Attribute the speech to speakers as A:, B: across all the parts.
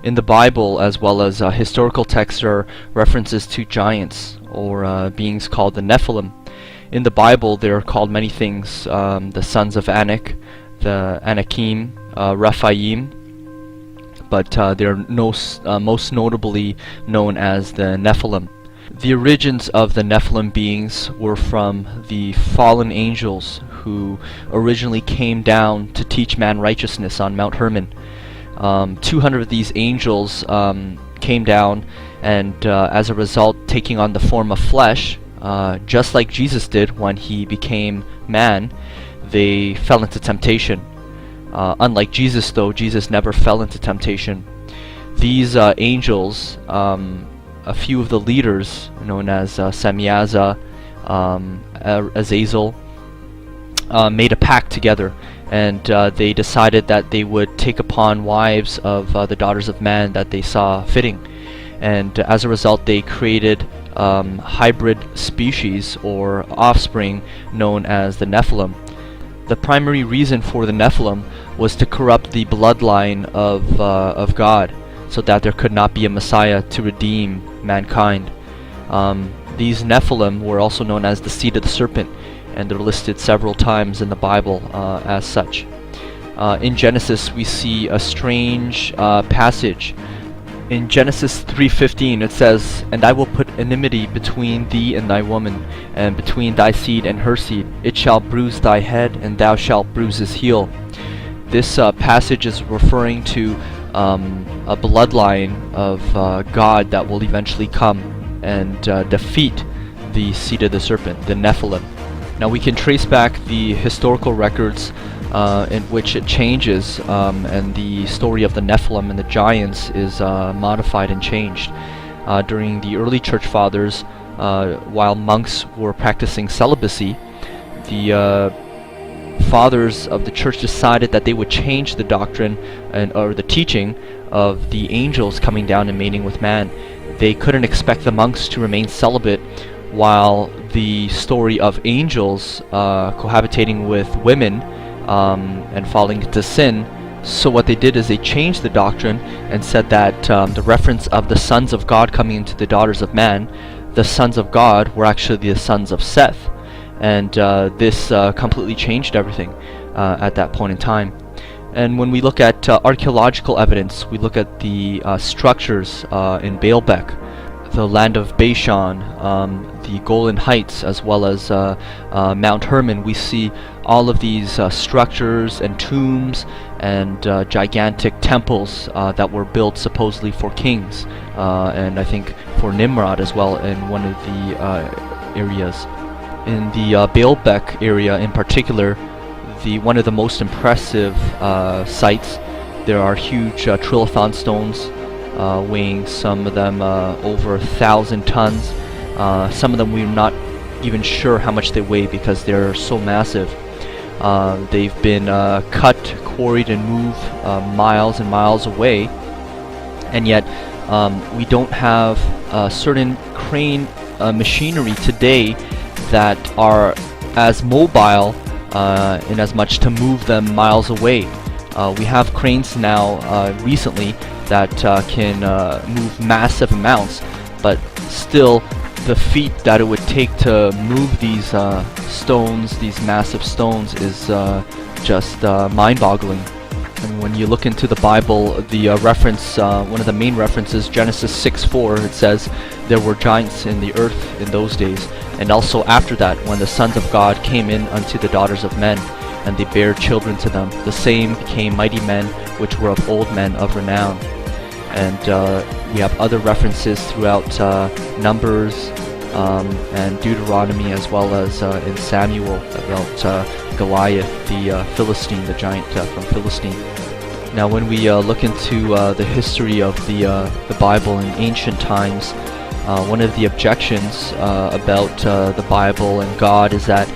A: In the Bible, as well as historical texts, are references to giants or beings called the Nephilim. In the Bible, they are called many things: the sons of Anak, the Anakim, Rephaim, but they're most notably known as the Nephilim. The origins of the Nephilim beings were from the fallen angels who originally came down to teach man righteousness on Mount Hermon. 200 of these angels came down, and as a result, taking on the form of flesh, just like Jesus did when he became man, they fell into temptation. Unlike Jesus, though, Jesus never fell into temptation. These angels, a few of the leaders, known as Samiaza, Azazel, made a pact together, and they decided that they would take upon wives of the daughters of man that they saw fitting. And as a result, they created hybrid species or offspring known as the Nephilim. The primary reason for the Nephilim was to corrupt the bloodline of God, so that there could not be a Messiah to redeem mankind. These Nephilim were also known as the seed of the serpent, and they're listed several times in the Bible as such. In Genesis, we see a strange passage. In Genesis 3:15, it says, "And I will put enmity between thee and thy woman, and between thy seed and her seed. It shall bruise thy head, and thou shalt bruise his heel." This passage is referring to a bloodline of God that will eventually come and defeat the seed of the serpent, the Nephilim. Now we can trace back the historical records in which it changes, and the story of the Nephilim and the giants is modified and changed. During the early church fathers, while monks were practicing celibacy, the fathers of the church decided that they would change the doctrine or the teaching of the angels coming down and mating with man. They couldn't expect the monks to remain celibate while the story of angels cohabitating with women and falling into sin. So what they did is they changed the doctrine and said that the reference of the sons of God coming into the daughters of man, the sons of God were actually the sons of Seth. And this completely changed everything at that point in time. And when we look at archaeological evidence, we look at the structures in Baalbek, the land of Bashan, the Golan Heights, as well as Mount Hermon. We see all of these structures and tombs and gigantic temples that were built supposedly for kings, and I think for Nimrod as well in one of the areas. In the Baalbek area in particular, one of the most impressive sites, there are huge trilithon stones, weighing some of them over 1,000 tons. Some of them we're not even sure how much they weigh because they're so massive. They've been cut, quarried, and moved miles and miles away, and yet we don't have certain crane machinery today that are as mobile in as much to move them miles away. We have cranes now recently that can move massive amounts, but still the feat that it would take to move these stones, these massive stones, is just mind-boggling. And when you look into the Bible, the reference, one of the main references, Genesis 6:4, it says, "There were giants in the earth in those days." And also after that, when the sons of God came in unto the daughters of men, and they bare children to them, the same became mighty men, which were of old men of renown. And we have other references throughout Numbers and Deuteronomy, as well as in Samuel, about Goliath, the Philistine, the giant from Philistine. Now when we look into the history of the Bible in ancient times, one of the objections about the Bible and God is that,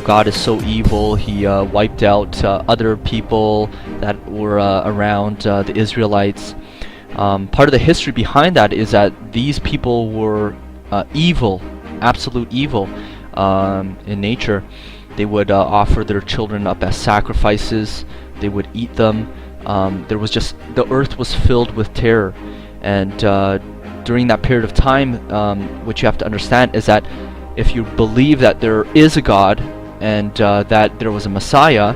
A: God is so evil. He wiped out other people that were around the Israelites. Part of the history behind that is that these people were evil, absolute evil in nature. They would offer their children up as sacrifices. They would eat them. there was just, the earth was filled with terror. And during that period of time, what you have to understand is that if you believe that there is a God and that there was a Messiah,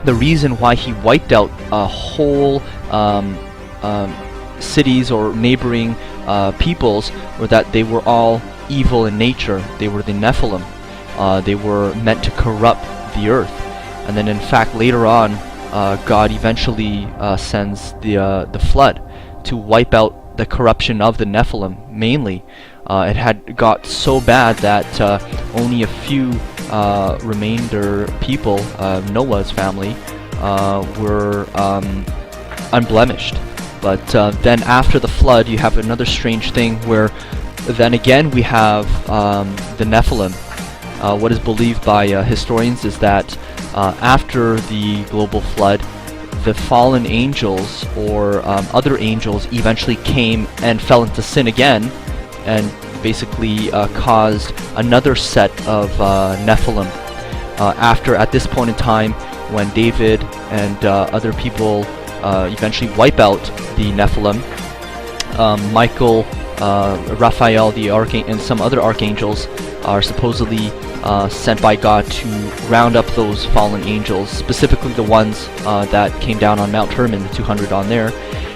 A: the reason why he wiped out whole cities or neighboring peoples were that they were all evil in nature. They were the Nephilim. They were meant to corrupt the earth. And then in fact later on, God eventually sends the flood to wipe out the corruption of the Nephilim mainly. It had got so bad that only a few remainder people, Noah's family, were unblemished. But then after the flood, you have another strange thing where then again we have the Nephilim. What is believed by historians is that after the global flood, the fallen angels or other angels eventually came and fell into sin again, and basically caused another set of Nephilim. At this point in time, when David and other people eventually wipe out the Nephilim, Michael, Raphael, the and some other archangels are supposedly sent by God to round up those fallen angels, specifically the ones that came down on Mount Hermon, the 200 on there,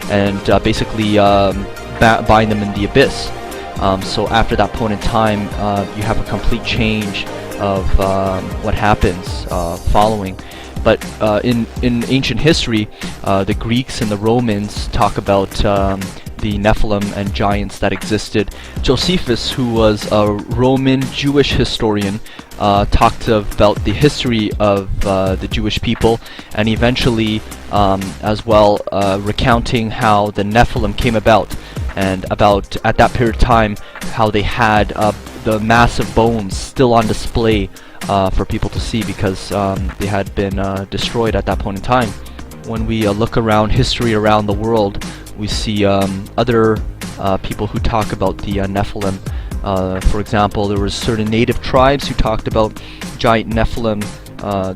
A: and basically bind them in the abyss. So after that point in time, you have a complete change of what happens following. But in ancient history, the Greeks and the Romans talk about the Nephilim and giants that existed. Josephus, who was a Roman Jewish historian, talked about the history of the Jewish people, and eventually as well recounting how the Nephilim came about, and about at that period of time how they had the massive bones still on display for people to see, because they had been destroyed at that point in time. When we look around history around the world, we see other people who talk about the Nephilim. For example, there were certain native tribes who talked about giant Nephilim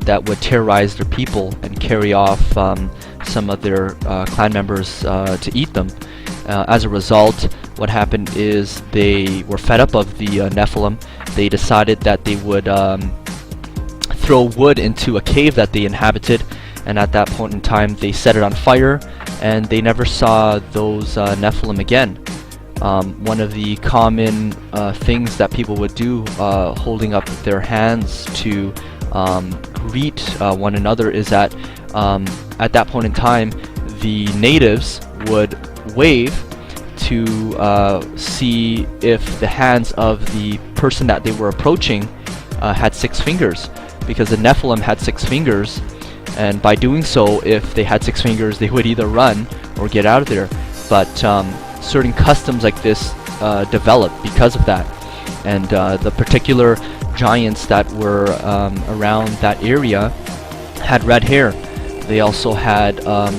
A: that would terrorize their people and carry off some of their clan members to eat them. As a result, what happened is they were fed up of the Nephilim. They decided that they would throw wood into a cave that they inhabited, and at that point in time they set it on fire, and they never saw those Nephilim again. One of the common things that people would do, holding up their hands to greet one another, is that at that point in time the natives would wave to see if the hands of the person that they were approaching had 6 fingers, because the Nephilim had 6 fingers, and by doing so, if they had 6 fingers, they would either run or get out of there. But certain customs like this developed because of that, and the particular giants that were around that area had red hair. They also had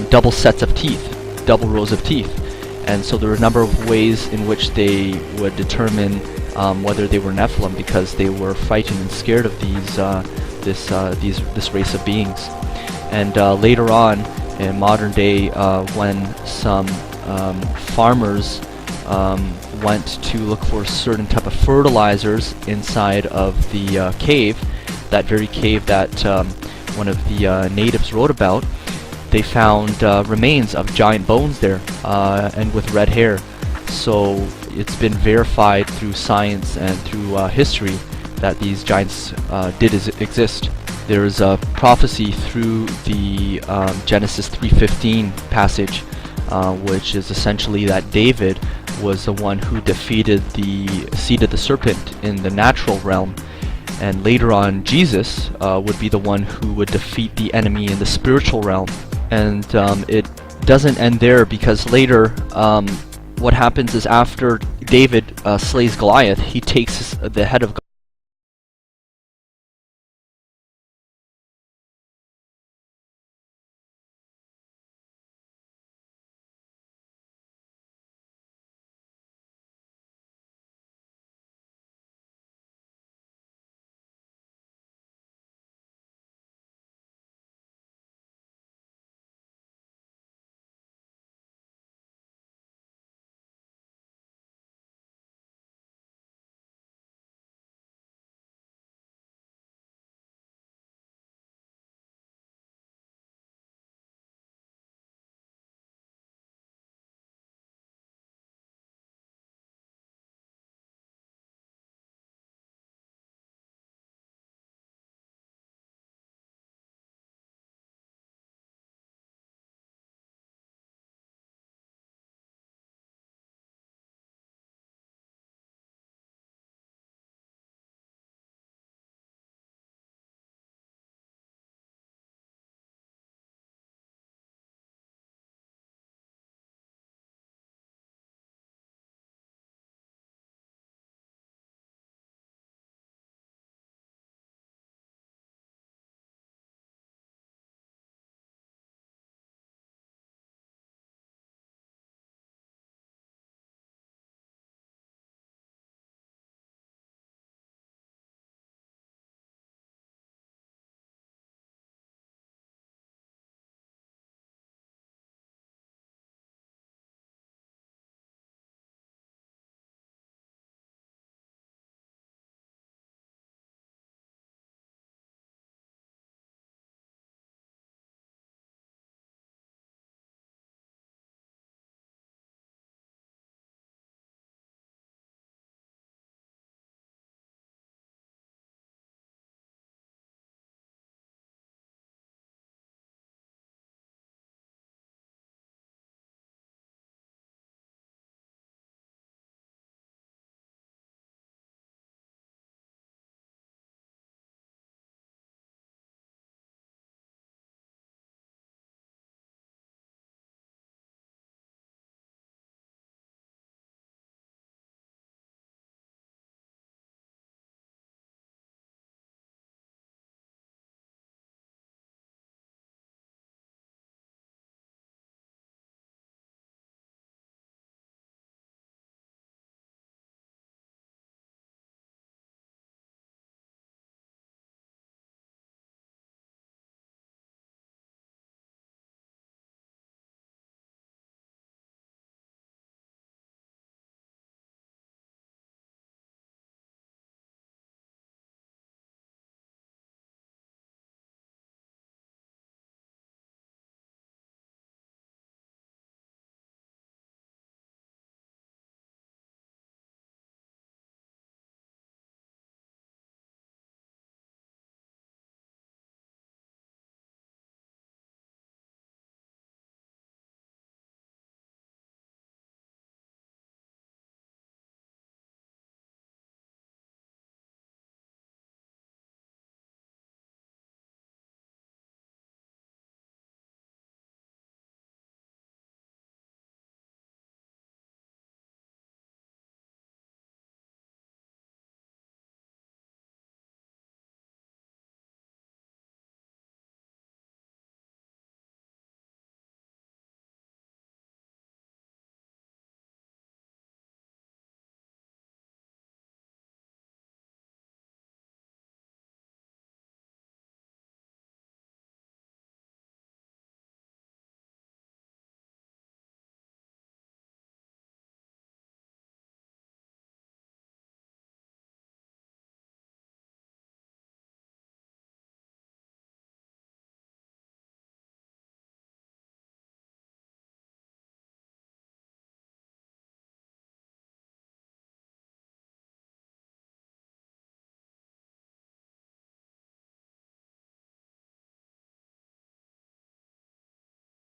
A: double sets of teeth, double rows of teeth, and so there were a number of ways in which they would determine whether they were Nephilim, because they were frightened and scared of this race of beings. And later on, in modern day, when some farmers went to look for certain type of fertilizers inside of the cave, that very cave that one of the natives wrote about, they found remains of giant bones there, and with red hair. So it's been verified through science and through history that these giants did exist. There is a prophecy through the Genesis 3:15 passage, which is essentially that David was the one who defeated the seed of the serpent in the natural realm, and later on Jesus would be the one who would defeat the enemy in the spiritual realm. And it doesn't end there, because later what happens is after David slays Goliath, he takes the head of